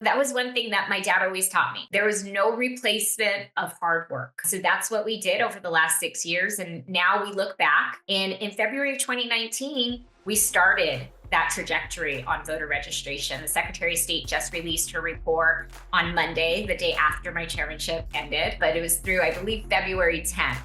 That was one thing that my dad always taught me. There was no replacement of hard work. So that's what we did over the last 6 years. And now we look back, and in February of 2019, we started that trajectory on voter registration. The Secretary of State just released her report on Monday, the day after my chairmanship ended, but it was through, I believe, February 10th.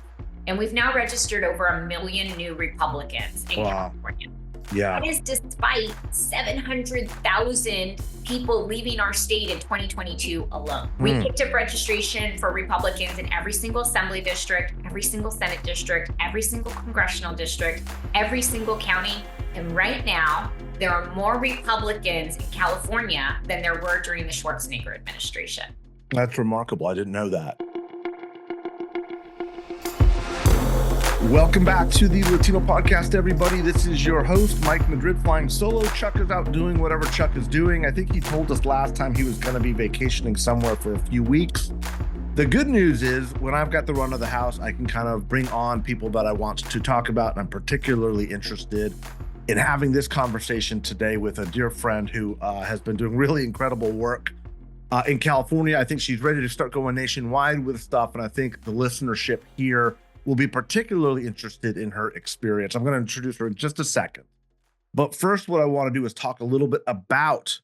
And we've now registered over 1 million new Republicans in California. Yeah. That is despite 700,000 people leaving our state in 2022 alone. We picked up registration for Republicans in every single assembly district, every single Senate district, every single congressional district, every single county. And right now, there are more Republicans in California than there were during the Schwarzenegger administration. That's remarkable. I didn't know that. Welcome back to the Latino podcast, everybody. This is your host, Mike Madrid, flying solo. Chuck is out doing whatever Chuck is doing. I think he told us last time he was going to be vacationing somewhere for a few weeks. The good news is when I've got the run of the house, I can kind of bring on people that I want to talk about. And I'm particularly interested in having this conversation today with a dear friend who has been doing really incredible work in California. I think she's ready to start going nationwide with stuff. And I think the listenership here will be particularly interested in her experience. I'm going to introduce her in just a second. But first, what I want to do is talk a little bit about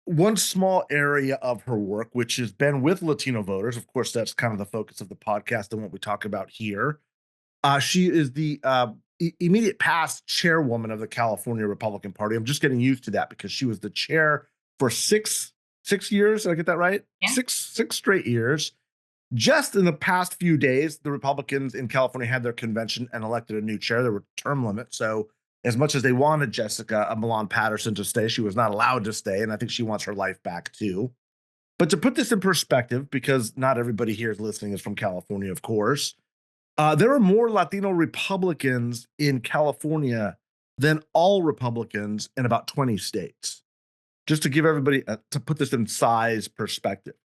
one small area of her work, which has been with Latino voters. Of course, that's kind of the focus of the podcast and what we talk about here. She is the immediate past chairwoman of the California Republican Party. I'm just getting used to that because she was the chair for six years. Did I get that right? Yeah. Six straight years. Just in the past few days, the Republicans in California had their convention and elected a new chair. There were term limits. So as much as they wanted Jessica Millan Patterson to stay, she was not allowed to stay. And I think she wants her life back too. But to put this in perspective, because not everybody here is listening is from California, of course, there are more Latino Republicans in California than all Republicans in about 20 states. Just to give everybody, to put this in size perspective.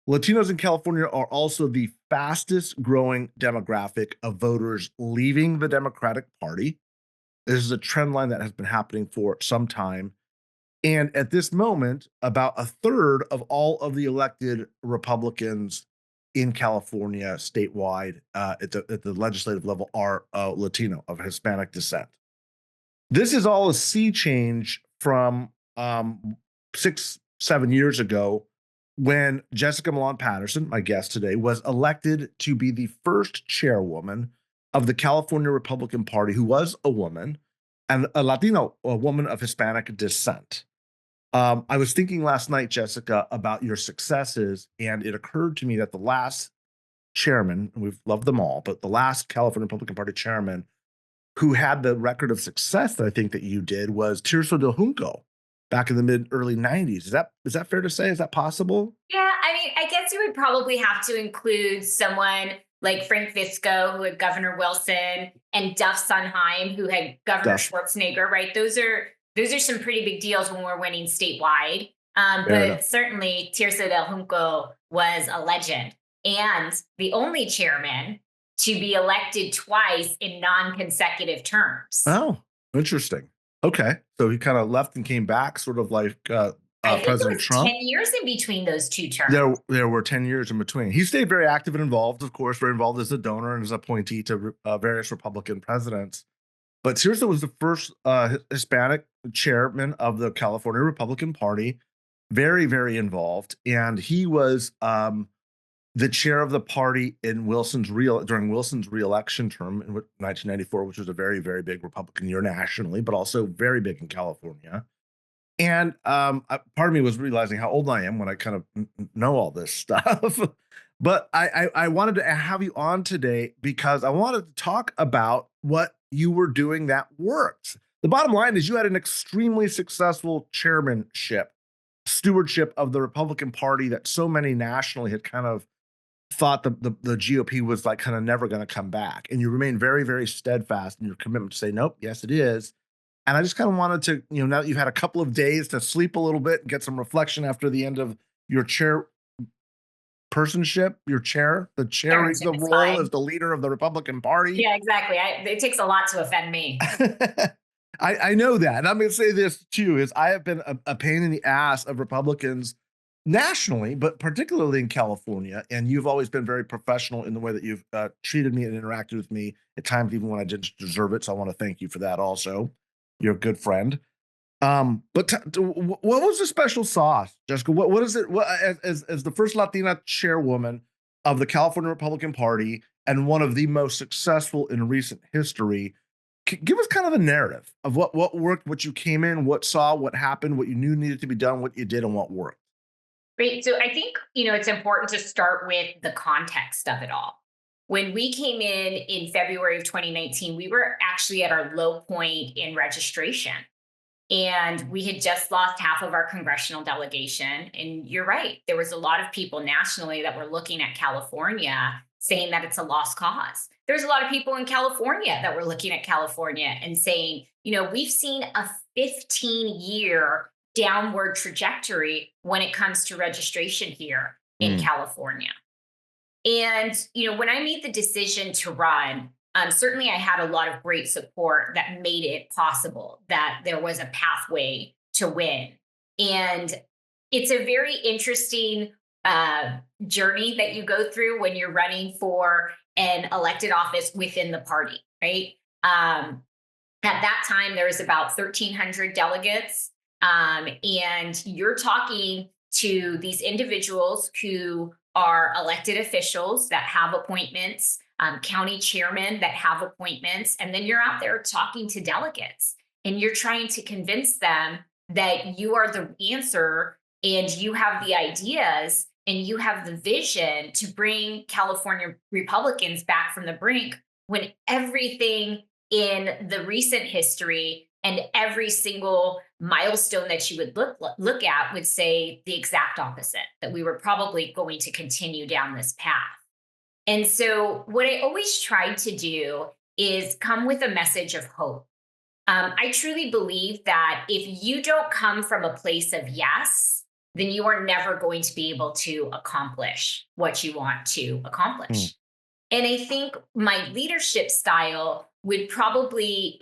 Latinos in California are also the fastest growing demographic of voters leaving the Democratic Party. This is a trend line that has been happening for some time. And at this moment, about a third of all of the elected Republicans in California statewide at the legislative level are Latino of Hispanic descent. This is all a sea change from 6-7 years ago, when Jessica Millan Patterson, my guest today, was elected to be the first chairwoman of the California Republican Party who was a woman and a Latino, a woman of Hispanic descent. I was thinking last night, Jessica, about your successes, and it occurred to me that the last chairman, and we've loved them all, but the last California Republican Party chairman who had the record of success that I think that you did was Tirso del Junco back in the early 90s. Is that fair to say? Is that possible? Yeah, I mean, I guess you would probably have to include someone like Frank Visco, who had Governor Wilson, and Duff Sondheim, who had Governor Schwarzenegger, right? Those are some pretty big deals when we're winning statewide. But certainly Tirso del Junco was a legend and the only chairman to be elected twice in non-consecutive terms. Oh, interesting. Okay. So he kind of left and came back, sort of like President Trump. 10 years in between those two terms. There were 10 years in between. He stayed very active and involved, of course, very involved as a donor and as appointee to various Republican presidents. But Tirso was the first Hispanic chairman of the California Republican Party, very, very involved. And he was the chair of the party in during Wilson's reelection term in 1994, which was a very, very big Republican year nationally, but also very big in California. And part of me was realizing how old I am when I kind of know all this stuff. But I wanted to have you on today because I wanted to talk about what you were doing that worked. The bottom line is you had an extremely successful stewardship of the Republican Party that so many nationally had kind of thought the GOP was like kind of never going to come back. And you remain very, very steadfast in your commitment to say, nope, yes, it is. And I just kind of wanted to, now that you've had a couple of days to sleep a little bit and get some reflection after the end of your chairpersonship, the role as the leader of the Republican Party. Yeah, exactly. It takes a lot to offend me. I know that. And I'm going to say this too, is I have been a pain in the ass of Republicans nationally, but particularly in California. And you've always been very professional in the way that you've treated me and interacted with me at times, even when I didn't deserve it. So I want to thank you for that also. You're a good friend. What was the special sauce, Jessica? What is it? What as the first Latina chairwoman of the California Republican Party and one of the most successful in recent history? Give us kind of the narrative of what worked, what you came in, what saw, what happened, what you knew needed to be done, what you did, and what worked. Great. So I think, it's important to start with the context of it all. When we came in February of 2019, we were actually at our low point in registration. And we had just lost half of our congressional delegation. And you're right, there was a lot of people nationally that were looking at California saying that it's a lost cause. There's a lot of people in California that were looking at California and saying, we've seen a 15-year downward trajectory when it comes to registration here in California. And, when I made the decision to run, certainly I had a lot of great support that made it possible that there was a pathway to win. And it's a very interesting journey that you go through when you're running for an elected office within the party, right? At that time, there was about 1,300 delegates. And you're talking to these individuals who are elected officials that have appointments, county chairmen that have appointments, and then you're out there talking to delegates and you're trying to convince them that you are the answer and you have the ideas and you have the vision to bring California Republicans back from the brink when everything in the recent history and every single milestone that you would look at would say the exact opposite, that we were probably going to continue down this path. And so what I always tried to do is come with a message of hope. I truly believe that if you don't come from a place of yes, then you are never going to be able to accomplish what you want to accomplish. And I think my leadership style would probably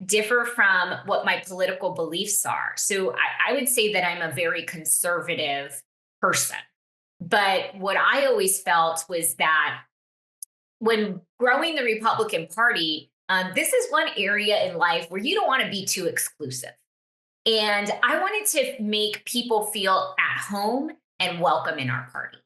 differ from what my political beliefs are. So I would say that I'm a very conservative person. But what I always felt was that when growing the Republican Party, this is one area in life where you don't want to be too exclusive. And I wanted to make people feel at home and welcome in our party.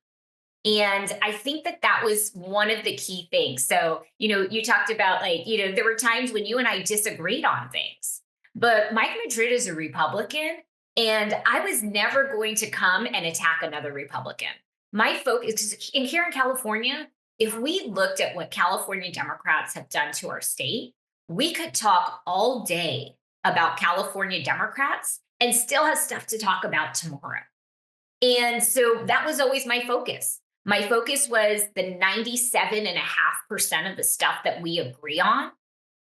And I think that that was one of the key things. So, you talked about there were times when you and I disagreed on things, but Mike Madrid is a Republican, and I was never going to come and attack another Republican. My focus, here in California, if we looked at what California Democrats have done to our state, we could talk all day about California Democrats and still have stuff to talk about tomorrow. And so that was always my focus. My focus was the 97.5% of the stuff that we agree on,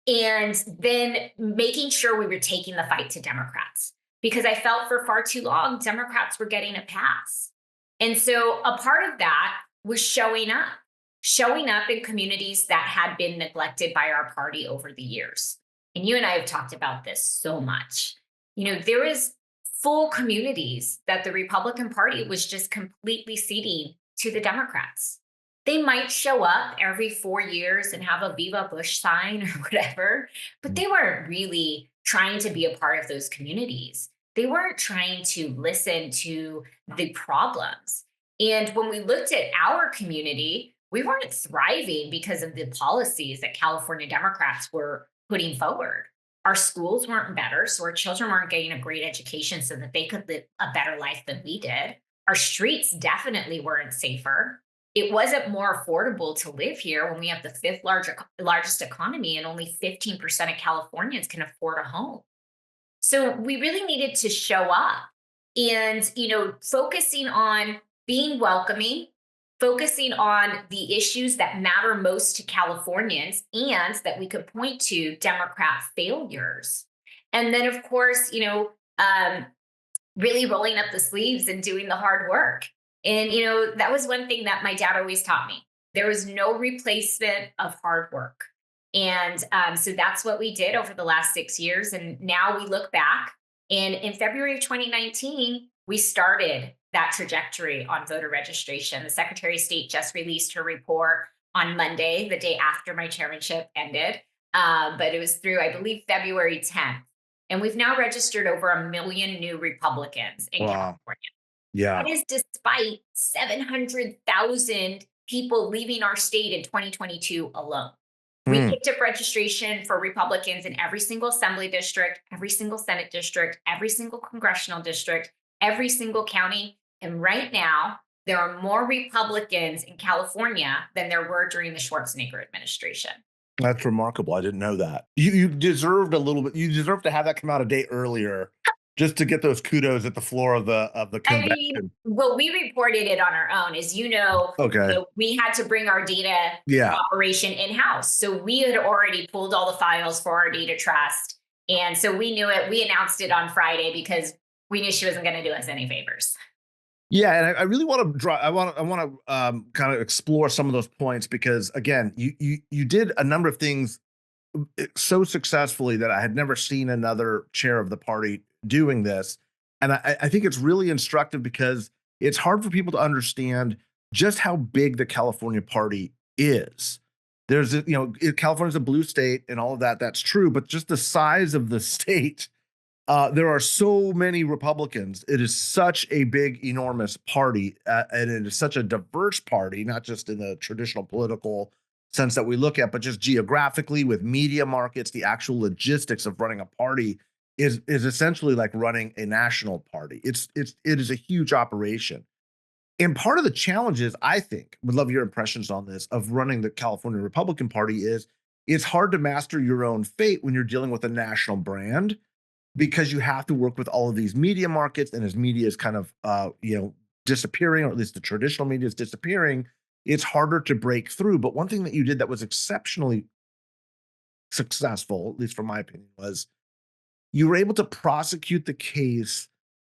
and then making sure we were taking the fight to Democrats, because I felt for far too long, Democrats were getting a pass. And so a part of that was showing up in communities that had been neglected by our party over the years. And you and I have talked about this so much. There is full communities that the Republican Party was just completely ceding to the Democrats. They might show up every 4 years and have a Viva Bush sign or whatever, but they weren't really trying to be a part of those communities. They weren't trying to listen to the problems. And when we looked at our community, we weren't thriving because of the policies that California Democrats were putting forward. Our schools weren't better, so our children weren't getting a great education so that they could live a better life than we did. Our streets definitely weren't safer. It wasn't more affordable to live here when we have the fifth largest economy and only 15% of Californians can afford a home. So we really needed to show up and, focusing on being welcoming, focusing on the issues that matter most to Californians and that we could point to Democrat failures. And then, of course, really rolling up the sleeves and doing the hard work. And, that was one thing that my dad always taught me. There was no replacement of hard work. And so that's what we did over the last 6 years. And now we look back, and in February of 2019, we started that trajectory on voter registration. The Secretary of State just released her report on Monday, the day after my chairmanship ended. But it was through, I believe, February 10th. And we've now registered over 1 million new Republicans in Wow. California. Yeah. That is despite 700,000 people leaving our state in 2022 alone. We Hmm. picked up registration for Republicans in every single assembly district, every single Senate district, every single congressional district, every single county. And right now, there are more Republicans in California than there were during the Schwarzenegger administration. That's remarkable. I didn't know that. You deserved a little bit. You deserve to have that come out a day earlier, just to get those kudos at the floor of the I mean, convention. well, we reported it on our own. As Okay. we had to bring our data Yeah. operation in-house. So we had already pulled all the files for our data trust. And so we knew it. We announced it on Friday because we knew she wasn't going to do us any favors. Yeah, and I really want to draw. I want to kind of explore some of those points because again, you did a number of things so successfully that I had never seen another chair of the party doing this, and I think it's really instructive because it's hard for people to understand just how big the California party is. California's a blue state and all of that. That's true, but just the size of the state, there are so many Republicans. It is such a big, enormous party, and it is such a diverse party, not just in the traditional political sense that we look at, but just geographically with media markets, the actual logistics of running a party is essentially like running a national party. It is a huge operation. And part of the challenges, I think, would love your impressions on this, of running the California Republican Party is it's hard to master your own fate when you're dealing with a national brand because you have to work with all of these media markets, and as media is kind of disappearing, or at least the traditional media is disappearing, it's harder to break through. But one thing that you did that was exceptionally successful, at least from my opinion, was you were able to prosecute the case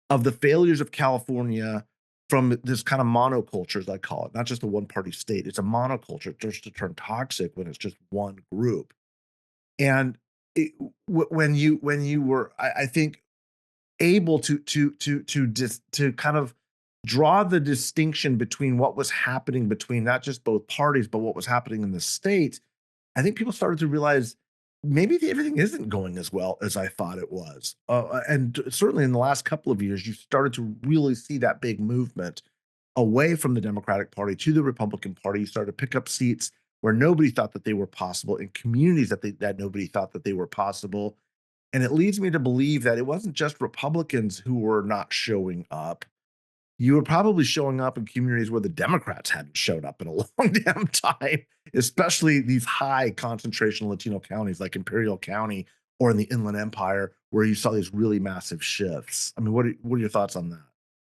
of the failures of California from this kind of monoculture, as I call it, not just a one party state. It's a monoculture. It starts to turn toxic when it's just one group. And when you were, I think, able to kind of draw the distinction between what was happening between not just both parties, but what was happening in the state, I think people started to realize maybe everything isn't going as well as I thought it was. And certainly in the last couple of years, you started to really see that big movement away from the Democratic Party to the Republican Party. You started to pick up seats where nobody thought that they were possible, in communities that nobody thought that they were possible. And it leads me to believe that it wasn't just Republicans who were not showing up. You were probably showing up in communities where the Democrats hadn't showed up in a long damn time, especially these high concentration Latino counties like Imperial County or in the Inland Empire, where you saw these really massive shifts. I mean, what are your thoughts on that?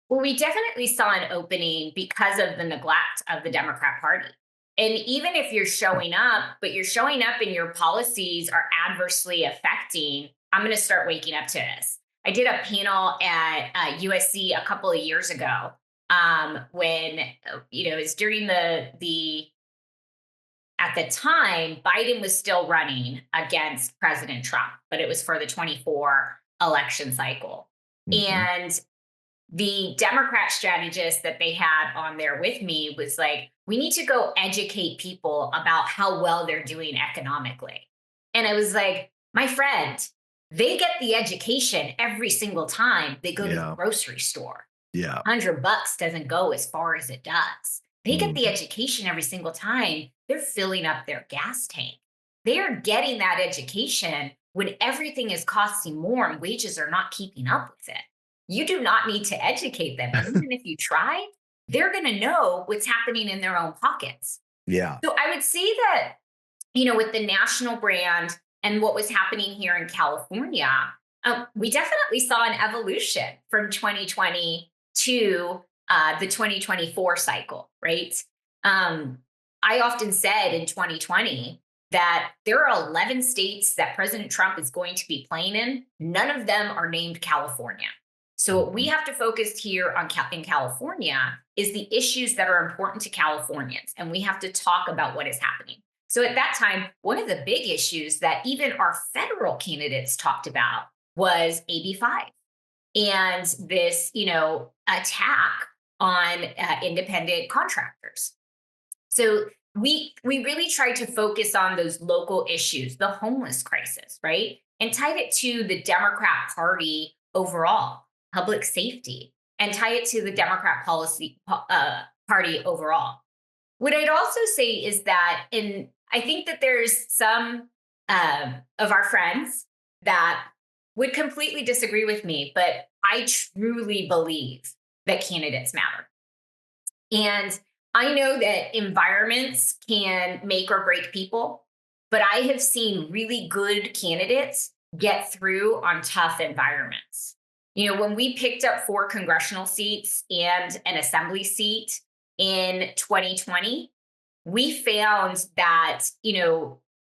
Well, we definitely saw an opening because of the neglect of the Democrat Party. And even if you're showing up, but you're showing up and your policies are adversely affecting, I'm going to start waking up to this. I did a panel at USC a couple of years ago when it was during the at the time Biden was still running against President Trump, but it was for the 24 election cycle. Mhm. And the Democrat strategist that they had on there with me was like, we need to go educate people about how well they're doing economically. And I was like, my friend, they get the education every single time they go to the Yeah. grocery store. Yeah. $100 doesn't go as far as it does. They get the Mhm. education every single time they're filling up their gas tank. They are getting that education when everything is costing more and wages are not keeping up with it. You do not need to educate them. And even if you try, they're going to know what's happening in their own pockets. Yeah. So I would say that, with the national brand and what was happening here in California, we definitely saw an evolution from 2020 to the 2024 cycle, right? I often said in 2020 that there are 11 states that President Trump is going to be playing in. None of them are named California. So what we Mhm. have to focus here on in California is the issues that are important to Californians, and we have to talk about what is happening. So at that time, one of the big issues that even our federal candidates talked about was AB5 and this, attack on independent contractors. So we really tried to focus on those local issues, the homeless crisis, right? And tied it to the Democrat Party overall, public safety, and tie it to the Democrat Party overall. What I'd also say is that I think that there's some of our friends that would completely disagree with me, but I truly believe that candidates matter. And I know that environments can make or break people, but I have seen really good candidates get through on tough environments. When we picked up 4 congressional seats and an assembly seat in 2020, we found that,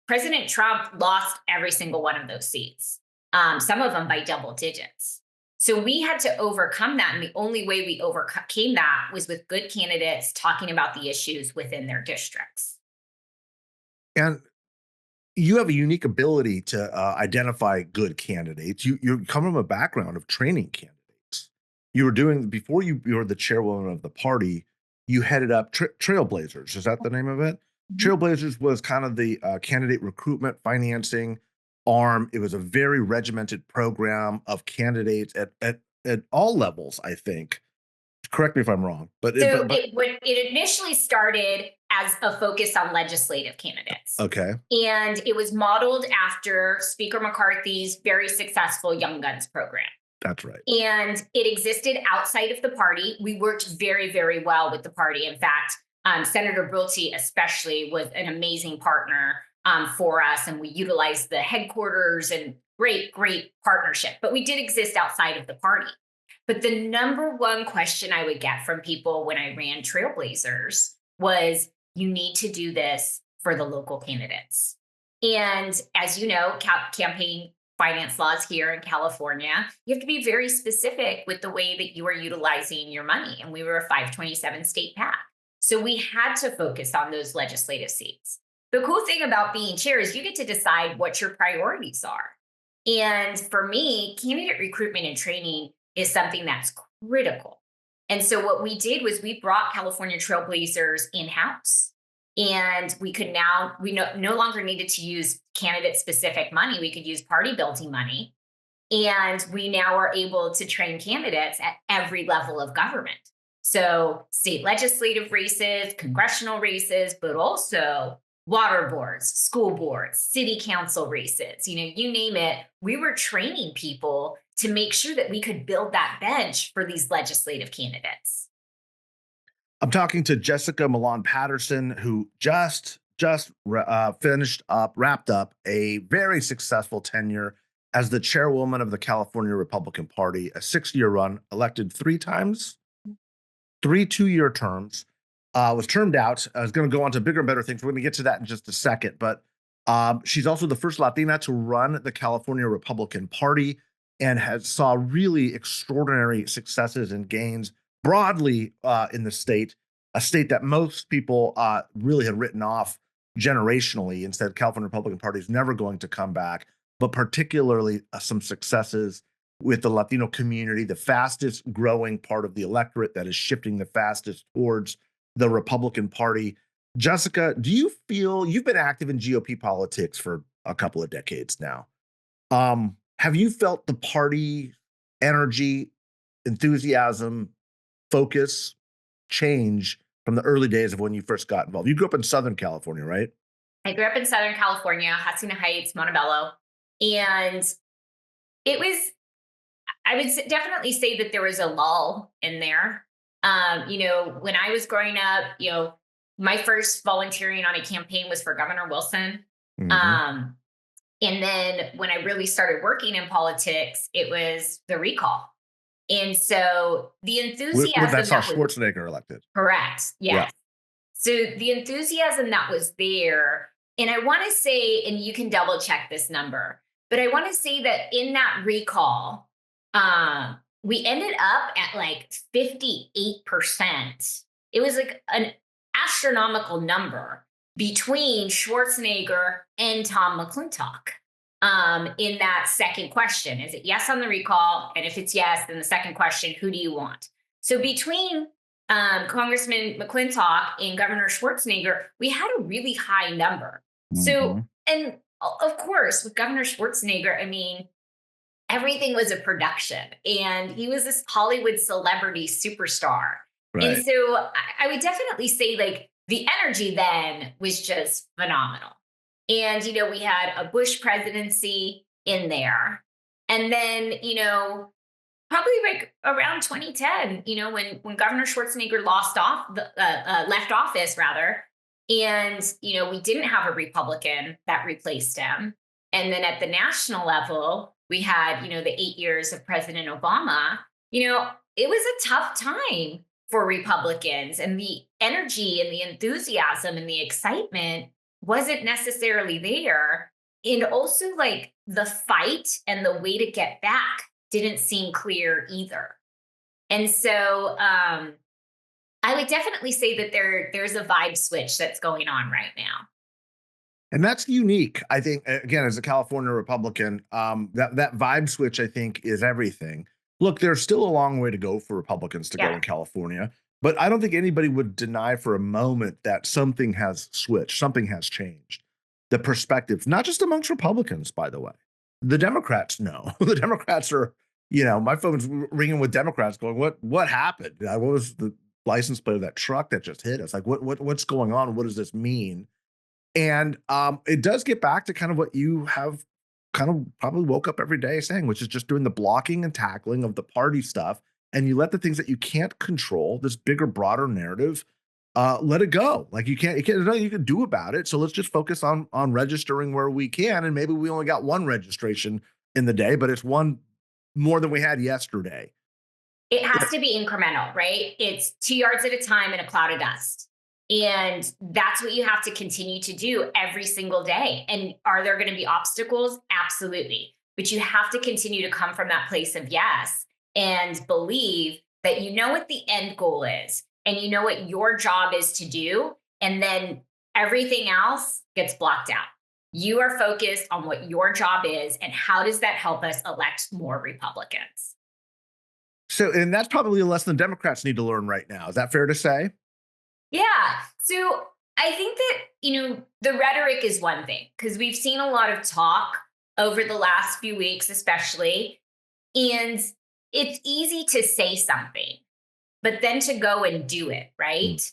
President Trump lost every single one of those seats, some of them by double digits. So we had to overcome that. And the only way we overcame that was with good candidates talking about the issues within their districts. And you have a unique ability to identify good candidates. You come from a background of training candidates. You were doing before you were the chairwoman of the party. You headed up Trailblazers. Is that the name of it? Mhm. Trailblazers was kind of the candidate recruitment financing arm. It was a very regimented program of candidates at all levels. I think. Correct me if I'm wrong, but So it initially started as a focus on legislative candidates. okay, And it was modeled after Speaker McCarthy's very successful Young Guns program. that's right. And it existed outside of the party. We worked very, very well with the party. In fact, Senator Brulte especially was an amazing partner for us, and we utilized the headquarters and great, great partnership. But we did exist outside of the party. But the number one question I would get from people when I ran Trailblazers was, you need to do this for the local candidates. And as you know, campaign finance laws here in California, you have to be very specific with the way that you are utilizing your money. And we were a 527 state PAC. So we had to focus on those legislative seats. The cool thing about being chair is you get to decide what your priorities are. And for me, candidate recruitment and training is something that's critical. And so what we did was we brought California Trailblazers in-house. And we no longer needed to use candidate specific money. We could use party building money. And we now are able to train candidates at every level of government. So state legislative races, congressional races, but also water boards, school boards, city council races, you name it. We were training people to make sure that we could build that bench for these legislative candidates. I'm talking to Jessica Millan Patterson, who wrapped up a very successful tenure as the chairwoman of the California Republican Party, a 6-year run, elected 3 times, 3 2-year terms, was termed out. Is going to go on to bigger and better things. We're going to get to that in just a second. But she's also the first Latina to run the California Republican Party and has saw really extraordinary successes and gains broadly in the state, a state that most people really had written off generationally and said California Republican Party is never going to come back, but particularly some successes with the Latino community, the fastest growing part of the electorate that is shifting the fastest towards the Republican Party. Jessica, do you feel you've been active in GOP politics for a couple of decades now? Have you felt the party energy, enthusiasm, focus change from the early days of when you first got involved? You grew up in Southern California, right? I grew up in Southern California, Hacienda Heights, Montebello. And it was, I would definitely say that there was a lull in there. When I was growing up, my first volunteering on a campaign was for Governor Wilson. Mhm. Um, and then when I really started working in politics, it was the recall. And so the That enthusiasm saw that was Schwarzenegger elected. correct. Yeah. Yes. So the enthusiasm that was there, and I want to say, and you can double check this number, but I want to say that in that recall, we ended up at like 58%. It was like an astronomical number. between Schwarzenegger and Tom McClintock in that second question. Is it yes on the recall? And if it's yes, then the second question, who do you want? So between Congressman McClintock and Governor Schwarzenegger, we had a really high number. So, Mhm. and of course, with Governor Schwarzenegger, I mean, everything was a production and he was this Hollywood celebrity superstar. And Right. so I would definitely say like the energy then was just phenomenal. And, we had a Bush presidency in there. And then, probably like around 2010, when Governor Schwarzenegger left office rather, and we didn't have a Republican that replaced him. And then at the national level, we had the 8 years of President Obama. It was a tough time for Republicans, and the energy and the enthusiasm and the excitement wasn't necessarily there. And also, like the fight and the way to get back didn't seem clear either. And so I would definitely say that there's a vibe switch that's going on right now. And that's unique. I think again, as a California Republican, that vibe switch I think is everything. Look, there's still a long way to go for Republicans to go Yeah. in California, but I don't think anybody would deny for a moment that something has switched, something has changed. The perspective, not just amongst Republicans, by the way, the Democrats know. The Democrats are, my phone's ringing with Democrats going, "What happened? What was the license plate of that truck that just hit us? Like, what's going on? What does this mean?" And it does get back to kind of what you have kind of probably woke up every day saying, which is just doing the blocking and tackling of the party stuff. And you let the things that you can't control, this bigger, broader narrative, let it go. Like there's nothing you can do about it. So let's just focus on registering where we can. And maybe we only got one registration in the day, but it's one more than we had yesterday. It has to be incremental, right? It's 2 yards at a time in a cloud of dust. And that's what you have to continue to do every single day. And are there going to be obstacles? Absolutely. But you have to continue to come from that place of yes and believe that you know what the end goal is and you know what your job is to do. And then everything else gets blocked out. You are focused on what your job is and how does that help us elect more Republicans? So, and that's probably a lesson Democrats need to learn right now. Is that fair to say? Yeah. So I think that, the rhetoric is one thing because we've seen a lot of talk over the last few weeks, especially. And it's easy to say something, but then to go and do it, Mm. right?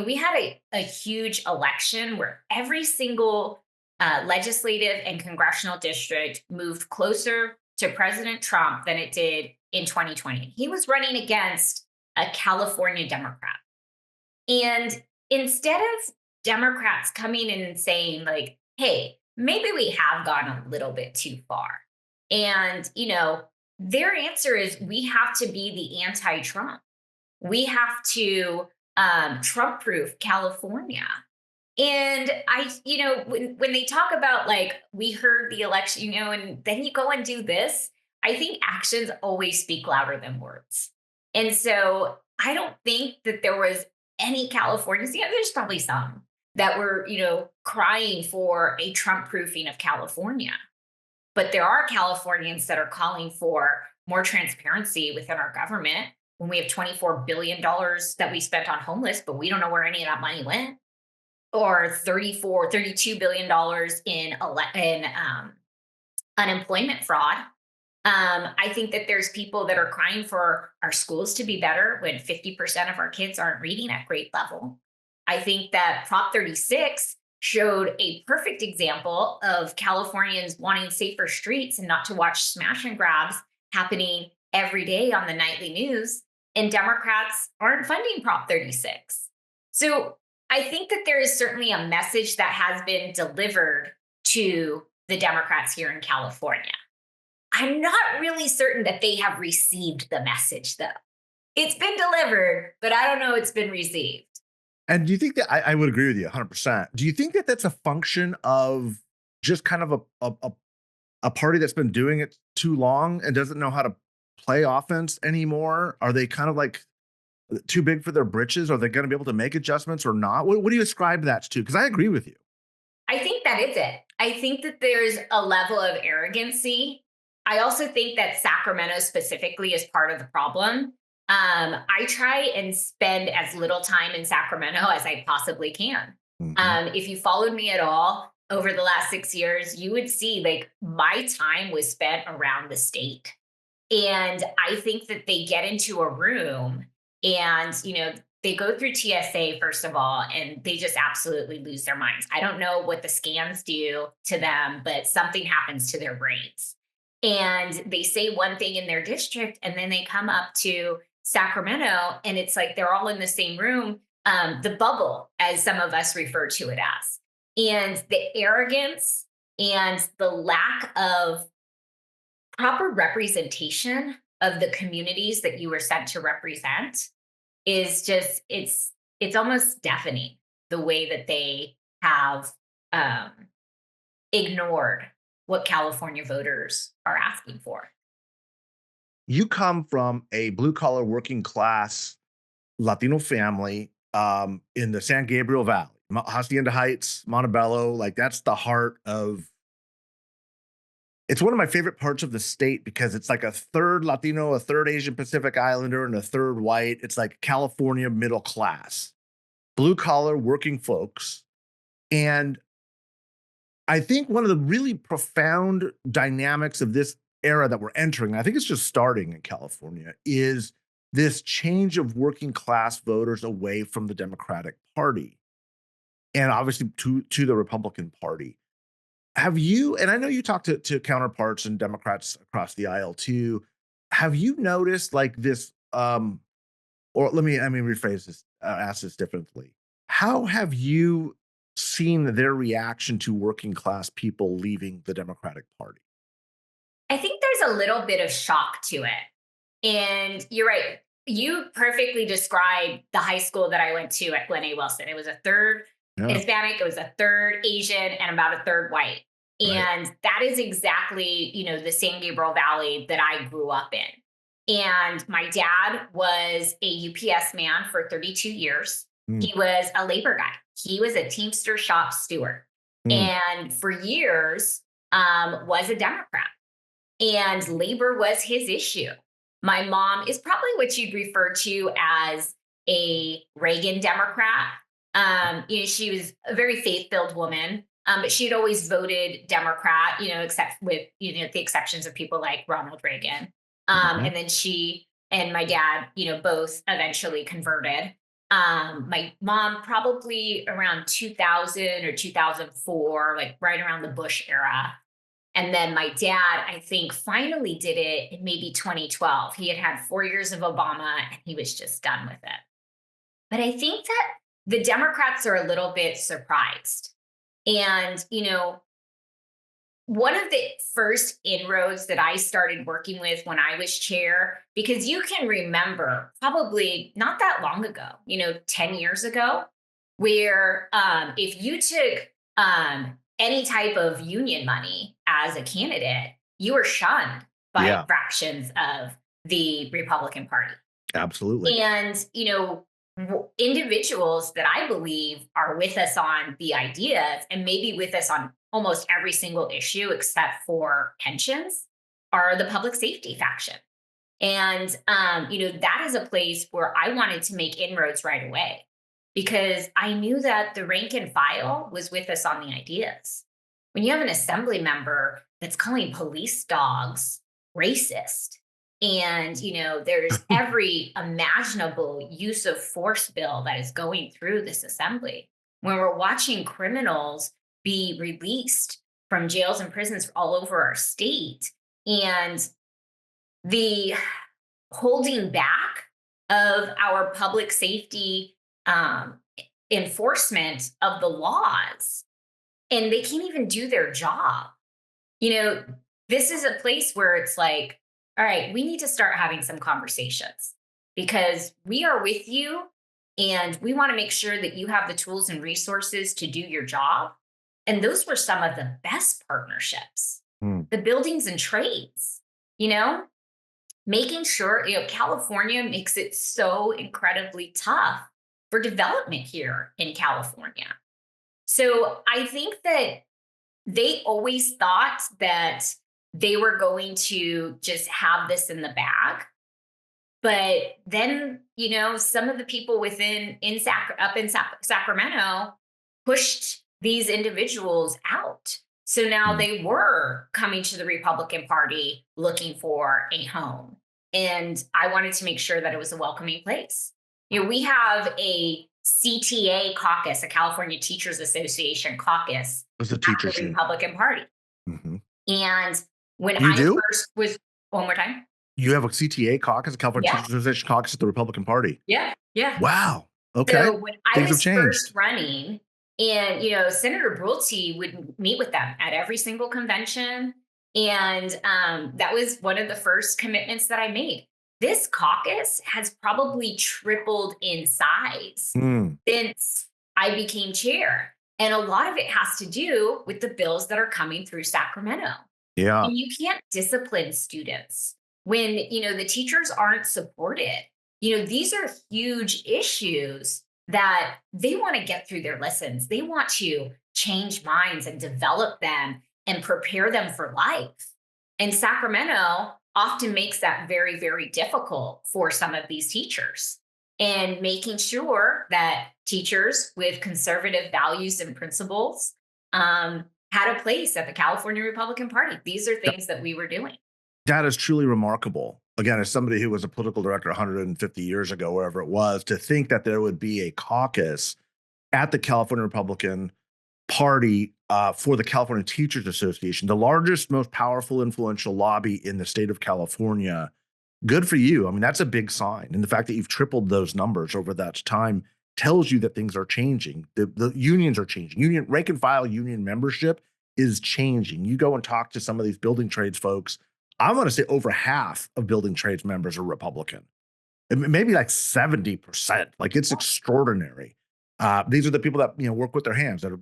We had a huge election where every single legislative and congressional district moved closer to President Trump than it did in 2020. He was running against a California Democrat. And instead of Democrats coming in and saying, like, hey, maybe we have gone a little bit too far. And, their answer is we have to be the anti Trump. We have to Trump proof California. And when they talk about like, we heard the election, and then you go and do this, I think actions always speak louder than words. And so I don't think that there was any Californians, there's probably some that were, crying for a Trump proofing of California. But there are Californians that are calling for more transparency within our government when we have $24 billion that we spent on homeless, but we don't know where any of that money went, or $32 billion in unemployment fraud. I think that there's people that are crying for our schools to be better when 50% of our kids aren't reading at grade level. I think that Prop 36 showed a perfect example of Californians wanting safer streets and not to watch smash and grabs happening every day on the nightly news. And Democrats aren't funding Prop 36. So I think that there is certainly a message that has been delivered to the Democrats here in California. I'm not really certain that they have received the message, though. It's been delivered, but I don't know it's been received. And do you think that I would agree with you 100%. Do you think that that's a function of just kind of a party that's been doing it too long and doesn't know how to play offense anymore? Are they kind of like too big for their britches? Are they going to be able to make adjustments or not? What do you ascribe that to? Because I agree with you. I think that is it. I think that there's a level of arrogancy. I also think that Sacramento specifically is part of the problem. I try and spend as little time in Sacramento as I possibly can. Mhm. If you followed me at all over the last 6 years, you would see like my time was spent around the state. And I think that they get into a room and, they go through TSA, first of all, and they just absolutely lose their minds. I don't know what the scans do to them, but something happens to their brains. And they say one thing in their district, and then they come up to Sacramento, and it's like they're all in the same room, the bubble, as some of us refer to it as. And the arrogance and the lack of proper representation of the communities that you were sent to represent is just it's almost deafening the way that they have um, ignored what California voters are asking for. You come from a blue collar working class Latino family in the San Gabriel Valley, Hacienda Heights, Montebello. Like that's the heart of. It's one of my favorite parts of the state because it's like a third Latino, a third Asian Pacific Islander, and a third white. It's like California middle class, blue collar working folks. And I think one of the really profound dynamics of this era that we're entering, I think it's just starting in California, is this change of working class voters away from the Democratic Party and obviously to the Republican Party. Have you, and I know you talk to counterparts and Democrats across the aisle too. Have you noticed like this, or let me rephrase this, ask this differently. How have you seen their reaction to working class people leaving the Democratic Party? I think there's a little bit of shock to it. And you're right. You perfectly described the high school that I went to at Glen A. Wilson. It was a third Yeah, Hispanic, it was a third Asian, and about a third white. right. And that is exactly, the San Gabriel Valley that I grew up in. And my dad was a UPS man for 32 years. Mm, He was a labor guy. He was a Teamster shop steward. mm, And for years, was a Democrat. And labor was his issue. My mom is probably what you'd refer to as a Reagan Democrat. She was a very faith-filled woman, but she'd always voted Democrat, except with the exceptions of people like Ronald Reagan. mhm. And then she and my dad, both eventually converted. My mom probably around 2000 or 2004, like right around the Bush era. And then my dad, I think, finally did it in maybe 2012. He had had 4 years of Obama and he was just done with it. But I think that the Democrats are a little bit surprised. And, one of the first inroads that I started working with when I was chair, because you can remember probably not that long ago, 10 years ago, where if you took any type of union money as a candidate, you were shunned by Yeah, fractions of the Republican Party. absolutely. And, individuals that I believe are with us on the ideas and maybe with us on almost every single issue except for pensions are the public safety faction. And, that is a place where I wanted to make inroads right away because I knew that the rank and file was with us on the ideas. When you have an assembly member that's calling police dogs racist, and there's every imaginable use of force bill that is going through this assembly, when we're watching criminals be released from jails and prisons all over our state, and the holding back of our public safety enforcement of the laws, and they can't even do their job. You know, this is a place where it's like, all right, we need to start having some conversations because we are with you and we want to make sure that you have the tools and resources to do your job. And those were some of the best partnerships, Mm. the buildings and trades, you know? making sure, California makes it so incredibly tough for development here in California. So I think that they always thought that they were going to just have this in the bag. But then, some of the people up in Sacramento pushed these individuals out. So now Mm. they were coming to the Republican Party looking for a home. And I wanted to make sure that it was a welcoming place. We have a CTA caucus, a California Teachers Association caucus Was the at the teachers union. Republican Party. Hmm. And when You I do? first was, one more time. You have a CTA caucus, a California Yeah. Teachers Association caucus at the Republican Party. Yeah. Yeah. Wow. Okay. So when I Things have was first changed. running, and Senator Brulte would meet with them at every single convention, and that was one of the first commitments that I made. This caucus has probably tripled in size Mm. since I became chair, and a lot of it has to do with the bills that are coming through Sacramento. Yeah. And you can't discipline students when, the teachers aren't supported. These are huge issues that they want to get through their lessons. They want to change minds and develop them and prepare them for life. And Sacramento often makes that very, very difficult for some of these teachers. And making sure that teachers with conservative values and principles had a place at the California Republican Party. These are things that we were doing. That is truly remarkable. Again, as somebody who was a political director 150 years ago, wherever it was, to think that there would be a caucus at the California Republican Party for the California Teachers Association, the largest, most powerful, influential lobby in the state of California. Good for you. I mean, that's a big sign. And the fact that you've tripled those numbers over that time tells you that things are changing. The unions are changing. Rank and file union membership is changing. You go and talk to some of these building trades folks. I want to say over half of building trades members are Republican. Maybe like 70%. Like, it's extraordinary. These are the people that work with their hands, that are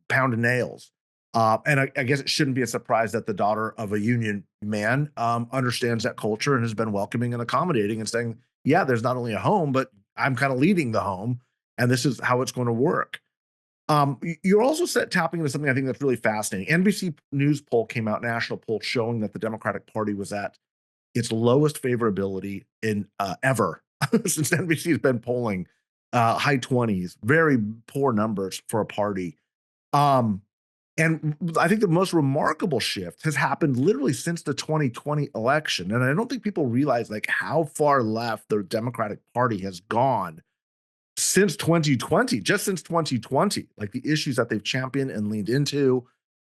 pounding nails. And I guess it shouldn't be a surprise that the daughter of a union man understands that culture and has been welcoming and accommodating and saying, yeah, there's not only a home, but I'm kind of leading the home, and this is how it's going to work. You're also tapping into something I think that's really fascinating. NBC News poll came out, national poll, showing that the Democratic Party was at its lowest favorability in ever since NBC has been polling, high 20s, very poor numbers for a party. And I think the most remarkable shift has happened literally since the 2020 election. And I don't think people realize like how far left the Democratic Party has gone since 2020, just since 2020, like the issues that they've championed and leaned into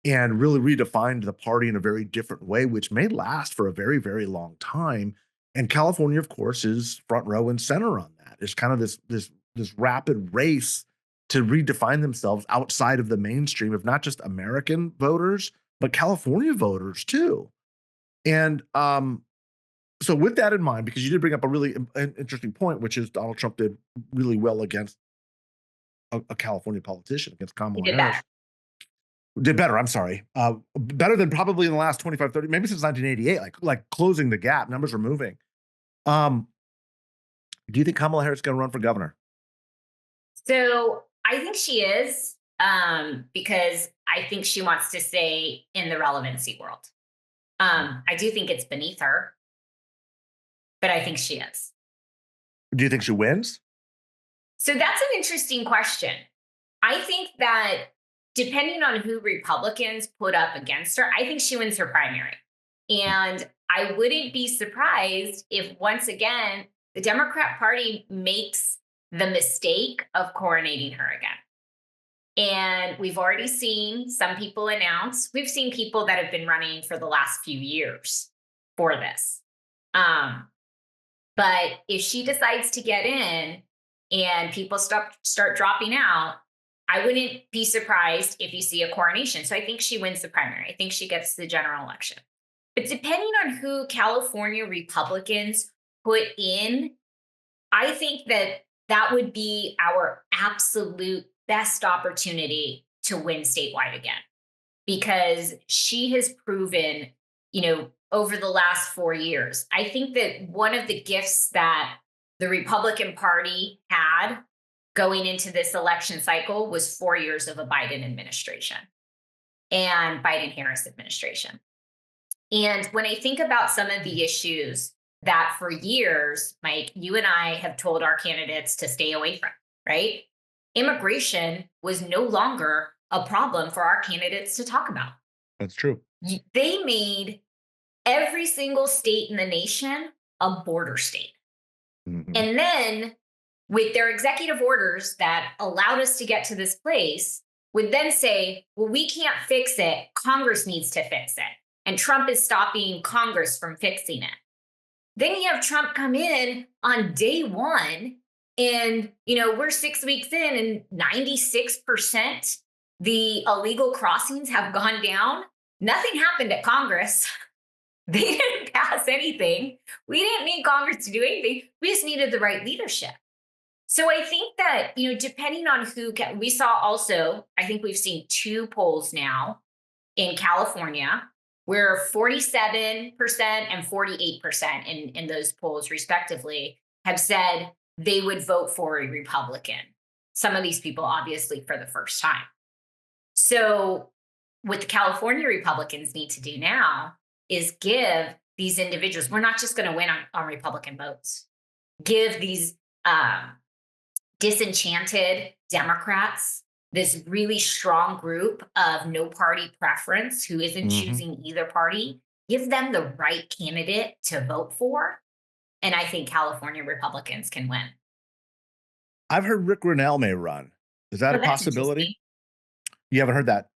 and really redefined the party in a very different way, which may last for a very, very long time. And California, of course, is front row and center on that. It's kind of this rapid race to redefine themselves outside of the mainstream of not just American voters, but California voters too. And so with that in mind, because you did bring up a really interesting point, which is Donald Trump did really well against a California politician, against We Kamala did Harris. that. Did better, I'm sorry. Better than probably in the last 25, 30, maybe since 1988, like closing the gap. Numbers are moving. Do you think Kamala Harris is going to run for governor? So I think she is, because I think she wants to stay in the relevancy world. I do think it's beneath her, but I think she is. Do you think she wins? So that's an interesting question. I think that depending on who Republicans put up against her, I think she wins her primary. And I wouldn't be surprised if once again, the Democrat Party makes the mistake of coronating her again. And we've already seen some people announce, we've seen people that have been running for the last few years for this. But if she decides to get in and people start dropping out, I wouldn't be surprised if you see a coronation. So I think she wins the primary. I think she gets the general election. But depending on who California Republicans put in, I think that would be our absolute best opportunity to win statewide again. Because she has proven, over the last 4 years. I think that one of the gifts that the Republican Party had going into this election cycle was 4 years of a Biden administration and Biden Harris administration. And when I think about some of the issues that for years, Mike, you and I have told our candidates to stay away from, right? Immigration was no longer a problem for our candidates to talk about. That's true. They made every single state in the nation a border state. Mhm. And then with their executive orders that allowed us to get to this place, would then say, well, we can't fix it. Congress needs to fix it. And Trump is stopping Congress from fixing it. Then you have Trump come in on day one, and we're 6 weeks in, and 96% the illegal crossings have gone down. Nothing happened at Congress. They didn't pass anything. We didn't need Congress to do anything. We just needed the right leadership. So I think that, depending on we saw also, I think we've seen 2 polls now in California where 47% and 48% in those polls respectively have said they would vote for a Republican. Some of these people obviously for the first time. So what the California Republicans need to do now is give these individuals, we're not just going to win on Republican votes, give these disenchanted Democrats this really strong group of no party preference who isn't choosing either party, give them the right candidate to vote for. And I think California Republicans can win. I've heard Rick Grinnell may run. Is that a That's possibility? You haven't heard that?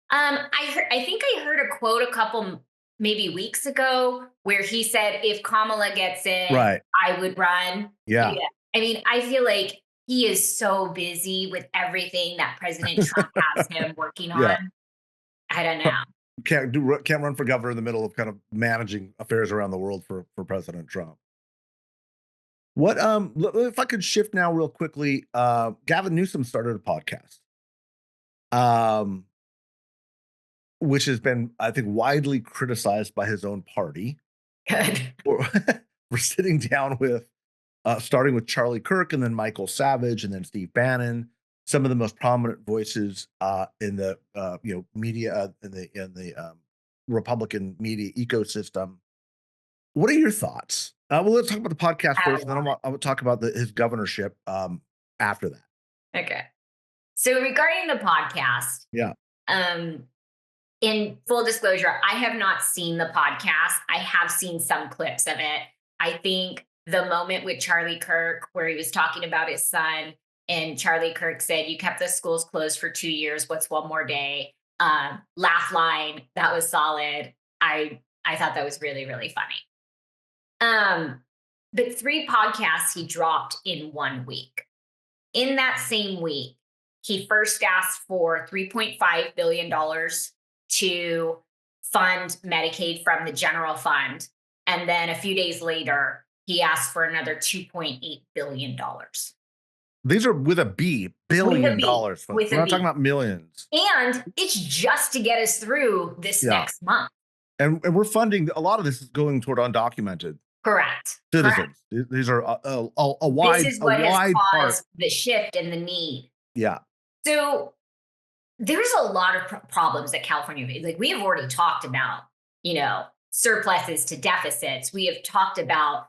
I think I heard a quote a couple maybe weeks ago where he said, if Kamala gets in, Right. I would run. Yeah. I mean, I feel like he is so busy with everything that President Trump has him working on. Yeah. I don't know. Can't run for governor in the middle of kind of managing affairs around the world for President Trump. What if I could shift now real quickly? Gavin Newsom started a podcast. Which has been, I think, widely criticized by his own party. Good. We're sitting down with, starting with Charlie Kirk, and then Michael Savage, and then Steve Bannon, some of the most prominent voices in the media, in the Republican media ecosystem. What are your thoughts? Well, let's talk about the podcast first, and then I'll talk about his governorship after that. Okay. So regarding the podcast, yeah. In full disclosure, I have not seen the podcast. I have seen some clips of it. I think the moment with Charlie Kirk, where he was talking about his son, and Charlie Kirk said, you kept the schools closed for 2 years. What's one more day? Laugh line. That was solid. I thought that was really, really funny. But 3 podcasts he dropped in 1 week. In that same week, he first asked for $3.5 billion to fund Medicaid from the general fund. And then a few days later, he asked for another $2.8 billion. These are with a B, billion dollars. We're not talking about millions. And it's just to get us through this next month. And we're funding, a lot of this is going toward undocumented. Correct. Citizens. Correct. These are a wide, this is what has caused part. The shift and the need. Yeah. So there's a lot of problems that California, like we have already talked about, surpluses to deficits. We have talked about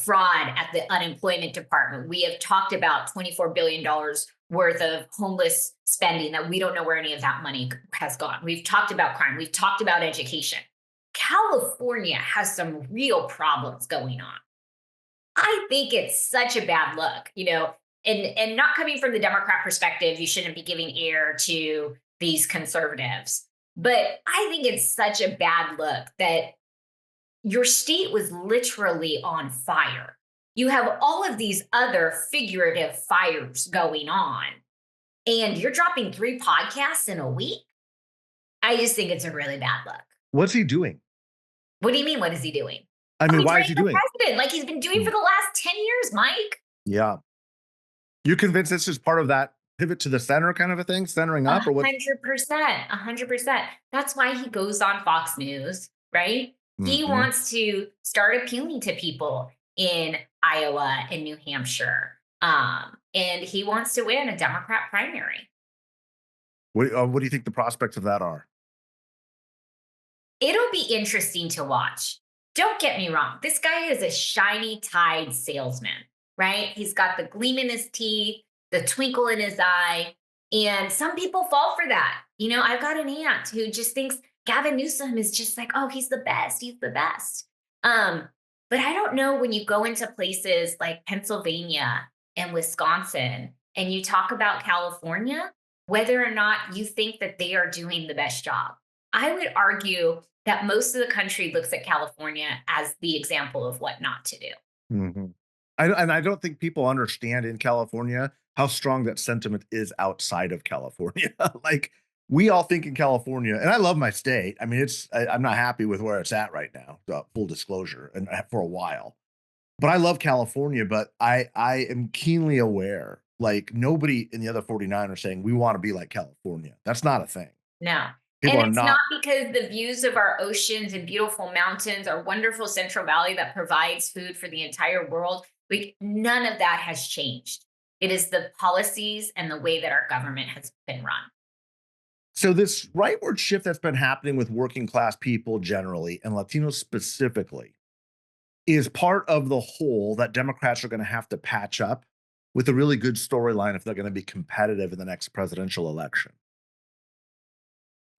fraud at the unemployment department. We have talked about $24 billion worth of homeless spending that we don't know where any of that money has gone. We've talked about crime. We've talked about education. California has some real problems going on. I think it's such a bad look, and not coming from the Democrat perspective, you shouldn't be giving ear to these conservatives. But I think it's such a bad look that your state was literally on fire. You have all of these other figurative fires going on, and you're dropping 3 podcasts in a week. I just think it's a really bad look. What's he doing? What do you mean? What is he doing? I mean, why is he doing president, like he's been doing for the last 10 years, Mike? Yeah. You convinced this is part of that pivot to the center kind of a thing, centering up, or what? 100%. 100%. That's why he goes on Fox News, right? He Mhm. wants to start appealing to people in Iowa and New Hampshire. And he wants to win a Democrat primary. What do you think the prospects of that are? It'll be interesting to watch. Don't get me wrong. This guy is a shiny tide salesman, right? He's got the gleam in his teeth, the twinkle in his eye. And some people fall for that. I've got an aunt who just thinks Gavin Newsom is just like, oh, he's the best. He's the best. Um, but I don't know when you go into places like Pennsylvania and Wisconsin and you talk about California, whether or not you think that they are doing the best job. I would argue that most of the country looks at California as the example of what not to do. Mhm. And I don't think people understand in California how strong that sentiment is outside of California. Like, we all think in California, and I love my state. I mean, I'm not happy with where it's at right now, full disclosure, and for a while. But I love California, but I am keenly aware, like, nobody in the other 49 are saying we want to be like California. That's not a thing. No. People And are it's not not. because the views of our oceans and beautiful mountains, our wonderful Central Valley that provides food for the entire world, none of that has changed. It is the policies and the way that our government has been run. So this rightward shift that's been happening with working class people generally and Latinos specifically is part of the whole that Democrats are going to have to patch up with a really good storyline if they're going to be competitive in the next presidential election.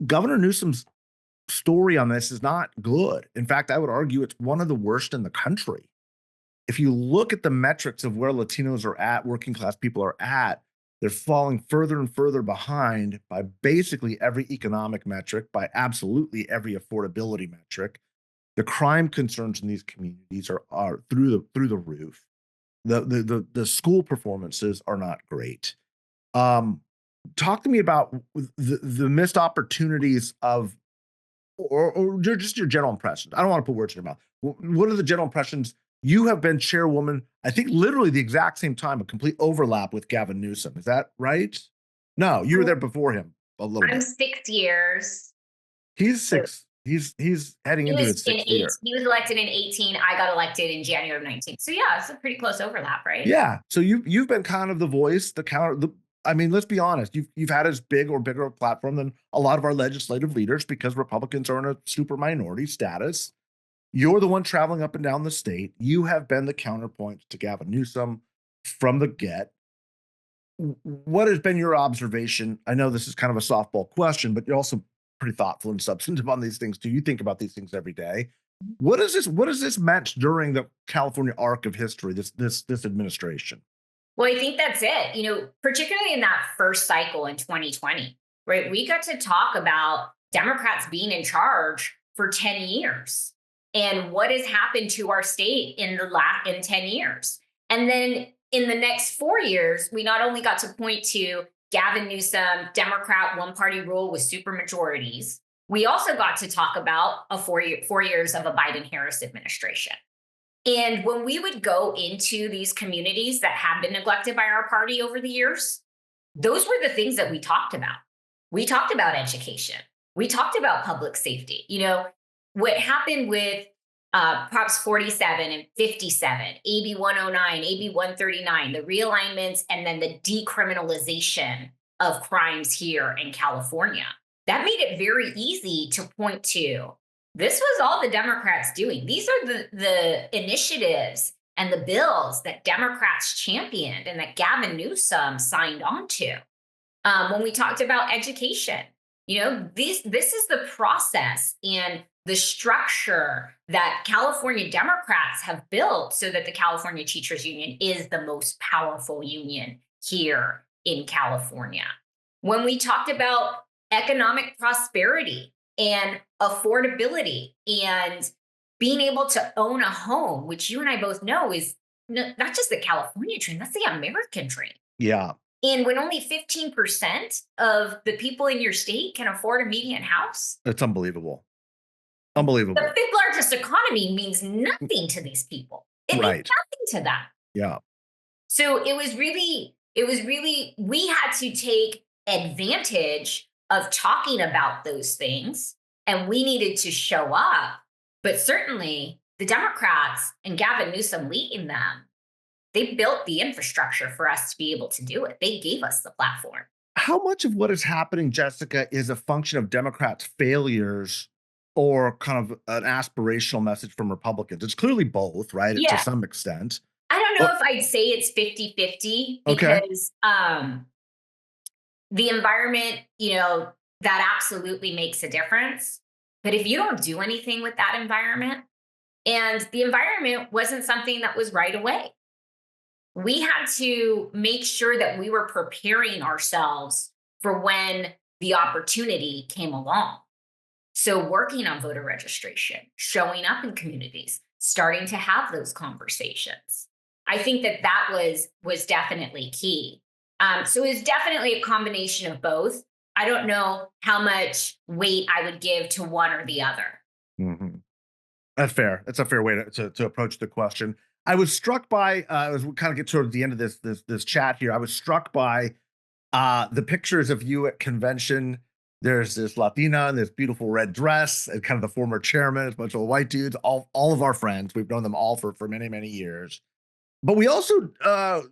Governor Newsom's story on this is not good. In fact, I would argue it's one of the worst in the country. If you look at the metrics of where Latinos are at, working class people are at, they're falling further and further behind by basically every economic metric, by absolutely every affordability metric. The crime concerns in these communities are through the roof. The school performances are not great. Um, Talk to me about the missed opportunities of or just your general impressions. I don't want to put words in your mouth. What are the general impressions? You have been chairwoman, I think literally the exact same time, a complete overlap with Gavin Newsom. Is that right? No, you were there before him a little I'm bit. 6 years. He's So six. He's heading he into was his in sixth eight. year. He was elected in 18. I got elected in January of 19. So yeah, it's a pretty close overlap, right? Yeah. So you've been kind of the voice, the counter. I mean, let's be honest. You've had as big or bigger a platform than a lot of our legislative leaders because Republicans are in a super minority status. You're the one traveling up and down the state. You have been the counterpoint to Gavin Newsom from the get. What has been your observation? I know this is kind of a softball question, but you're also pretty thoughtful and substantive on these things too. You think about these things every day. What has this meant during the California arc of history, this administration? Well, I think that's it. Particularly in that first cycle in 2020, right? We got to talk about Democrats being in charge for 10 years and what has happened to our state in 10 years. And then in the next 4 years, we not only got to point to Gavin Newsom, Democrat one party rule with super majorities, we also got to talk about 4 years of a Biden Harris administration. And when we would go into these communities that have been neglected by our party over the years, those were the things that we talked about. We talked about education. We talked about public safety. What happened with Props 47 and 57, AB 109, AB 139, the realignments, and then the decriminalization of crimes here in California. That made it very easy to point to this was all the Democrats doing. These are the initiatives and the bills that Democrats championed and that Gavin Newsom signed on to. When we talked about education, this is the process and the structure that California Democrats have built so that the California Teachers Union is the most powerful union here in California. When we talked about economic prosperity and affordability and being able to own a home, which you and I both know is not just the California dream, that's the American dream. Yeah. And when only 15% of the people in your state can afford a median house, It's unbelievable. the Unbelievable. fifth largest economy means nothing to these people. It means Right. nothing to them. Yeah. So it was really, we had to take advantage of talking about those things and we needed to show up But certainly the Democrats and Gavin Newsom leading them, they built the infrastructure for us to be able to do it. They gave us the platform. How much of what is happening, Jessica, is a function of Democrats' failures or kind of an aspirational message from Republicans? It's clearly both, right? To Yeah. some extent. I don't know But if I'd say it's 50-50 okay. because the environment, that absolutely makes a difference. But if you don't do anything with that environment, and the environment wasn't something that was right away, we had to make sure that we were preparing ourselves for when the opportunity came along. So, working on voter registration, showing up in communities, starting to have those conversations. I think that was definitely key. So it's definitely a combination of both. I don't know how much weight I would give to one or the other. Mhm. That's fair. That's a fair way to approach the question. I was struck by as we kind of get toward the end of this chat here. I was struck by the pictures of you at convention. There's this Latina in this beautiful red dress, and kind of the former chairman, a bunch of white dudes, all of our friends. We've known them all for many, many years. But we also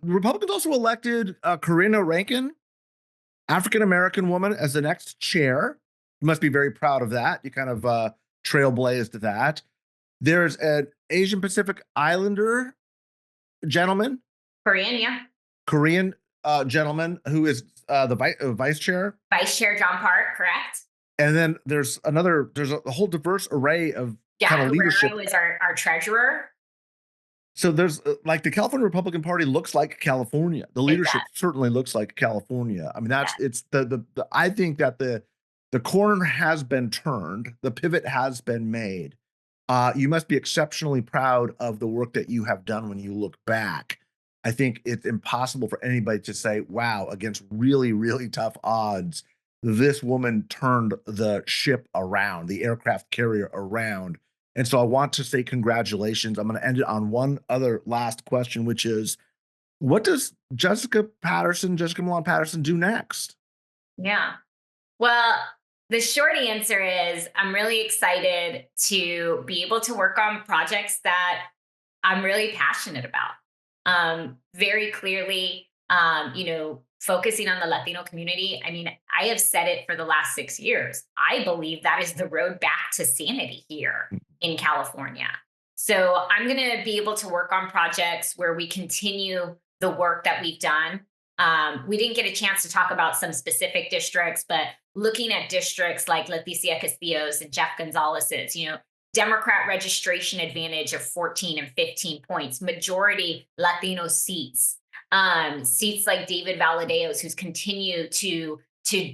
Republicans also elected Corinna Rankin, African American woman, as the next chair. You must be very proud of that. You kind of trailblazed that. There's an Asian Pacific Islander gentleman, Korean, yeah. Korean gentleman who is the vice chair. Vice Chair John Park, correct? And then there's a whole diverse array of kind Jack of leadership. Guerrero is our treasurer. So there's like the California Republican Party looks like California. The It leadership does. certainly looks like California. I mean, Yeah. it's the I think that the corner has been turned, the pivot has been made. You must be exceptionally proud of the work that you have done when you look back. I think it's impossible for anybody to say, wow, against really, really tough odds, this woman turned the ship around, the aircraft carrier around. And so I want to say congratulations. I'm going to end it on one other last question, which is what does Jessica Millan Patterson do next? Yeah. Well, the short answer is I'm really excited to be able to work on projects that I'm really passionate about. Very clearly, focusing on the Latino community. I mean, I have said it for the last 6 years. I believe that is the road back to sanity here in California. So I'm going to be able to work on projects where we continue the work that we've done. We didn't get a chance to talk about some specific districts, but looking at districts like Leticia Castillo's and Jeff Gonzalez's, Democrat registration advantage of 14 and 15 points, majority Latino seats, seats like David Valadeo's, who's continued to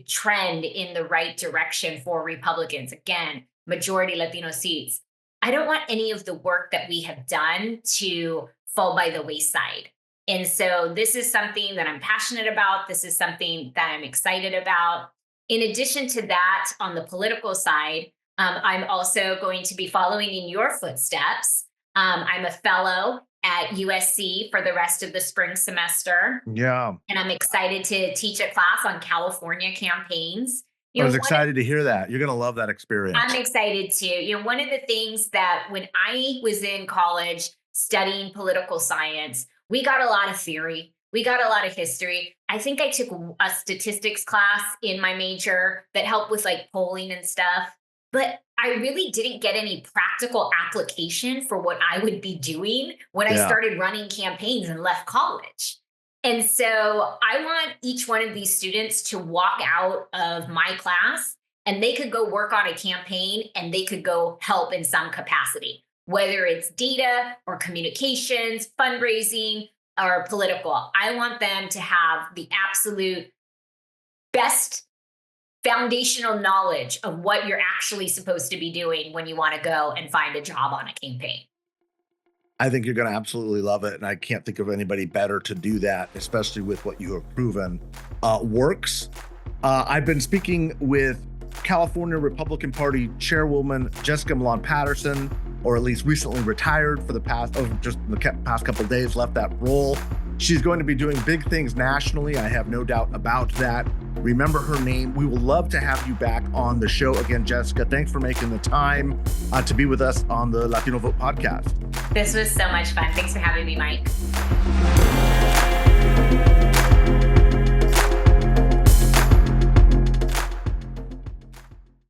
trend in the right direction for Republicans. Again, majority Latino seats. I don't want any of the work that we have done to fall by the wayside. And so this is something that I'm passionate about. This is something that I'm excited about. In addition to that, on the political side, I'm also going to be following in your footsteps. I'm a fellow at USC for the rest of the spring semester. Yeah. And I'm excited to teach a class on California campaigns. I was excited to hear that. You're going to love that experience. I'm excited too. One of the things that when I was in college studying political science, we got a lot of theory. We got a lot of history. I think I took a statistics class in my major that helped with like polling and stuff. But I really didn't get any practical application for what I would be doing when I started running campaigns and left college. And so I want each one of these students to walk out of my class and they could go work on a campaign and they could go help in some capacity, whether it's data or communications, fundraising, or political. I want them to have the absolute best foundational knowledge of what you're actually supposed to be doing when you want to go and find a job on a campaign. I think you're going to absolutely love it. And I can't think of anybody better to do that, especially with what you have proven works. I've been speaking with California Republican Party Chairwoman Jessica Millan Patterson, or at least recently retired for the past couple of days, left that role. She's going to be doing big things nationally. I have no doubt about that. Remember her name. We will love to have you back on the show again, Jessica. Thanks for making the time to be with us on the Latino Vote podcast. This was so much fun. Thanks for having me, Mike.